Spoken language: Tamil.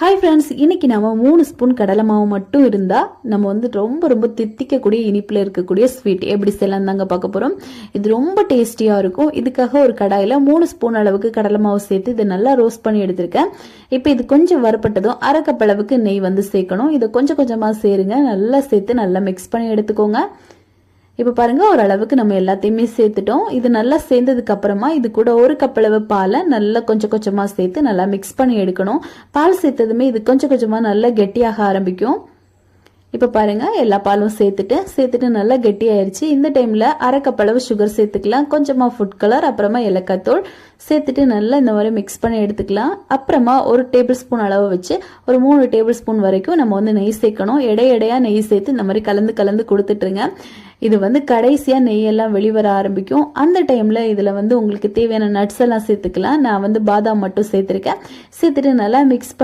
ஹாய் ஃப்ரெண்ட்ஸ், இன்னைக்கு நம்ம 3 ஸ்பூன் கடலை மாவு மட்டும் இருந்தால் நம்ம வந்து ரொம்ப ரொம்ப தித்திக்கக்கூடிய இனிப்பில் இருக்கக்கூடிய ஸ்வீட் எப்படி செய்யலாம் தாங்க பார்க்க போகிறோம். இது ரொம்ப டேஸ்டியாக இருக்கும். இதுக்காக ஒரு கடாயில் 3 ஸ்பூன் அளவுக்கு கடலை மாவு சேர்த்து இதை நல்லா ரோஸ்ட் பண்ணி எடுத்திருக்கேன். இப்போ இது கொஞ்சம் வறுப்பட்டதும் அரை கப் அளவுக்கு நெய் வந்து சேர்க்கணும். இதை கொஞ்சம் கொஞ்சமாக சேருங்க, நல்லா சேர்த்து நல்லா மிக்ஸ் பண்ணி எடுத்துக்கோங்க. இப்போ பாருங்க, ஓரளவுக்கு நம்ம எல்லாத்தையுமே சேர்த்துட்டோம். இது நல்லா சேர்ந்ததுக்கு அப்புறமா இது கூட ஒரு கப் அளவு பாலை நல்லா கொஞ்சம் கொஞ்சமாக சேர்த்து நல்லா மிக்ஸ் பண்ணி எடுக்கணும். பால் சேர்த்ததுமே இது கொஞ்சம் கொஞ்சமாக நல்லா கெட்டியாக ஆரம்பிக்கும். இப்போ பாருங்க, எல்லா பாலும் சேர்த்துட்டு நல்லா கெட்டியாயிருச்சு. இந்த டைம்ல அரை கப் அளவு சுகர் சேர்த்துக்கலாம், கொஞ்சமா ஃபுட் கலர், அப்புறமா ஏலக்காய் தூள் சேர்த்துட்டு நல்லா இந்த மாதிரி மிக்ஸ் பண்ணி எடுத்துக்கலாம். அப்புறமா ஒரு டேபிள் ஸ்பூன் அளவு வச்சு ஒரு 3 டேபிள் ஸ்பூன் வரைக்கும் நம்ம வந்து நெய் சேர்க்கணும். எடையா நெய் சேர்த்து இந்த மாதிரி கலந்து கொடுத்துட்டுருங்க. இது வந்து கடைசியா நெய்யெல்லாம் வெளிவர ஆரம்பிக்கும். அந்த டைம்ல இதுல வந்து உங்களுக்கு தேவையான நட்ஸ் எல்லாம் சேர்த்துக்கலாம். நான் வந்து பாதாம் மட்டும் சேர்த்துருக்கேன். சேர்த்துட்டு நல்லா மிக்ஸ்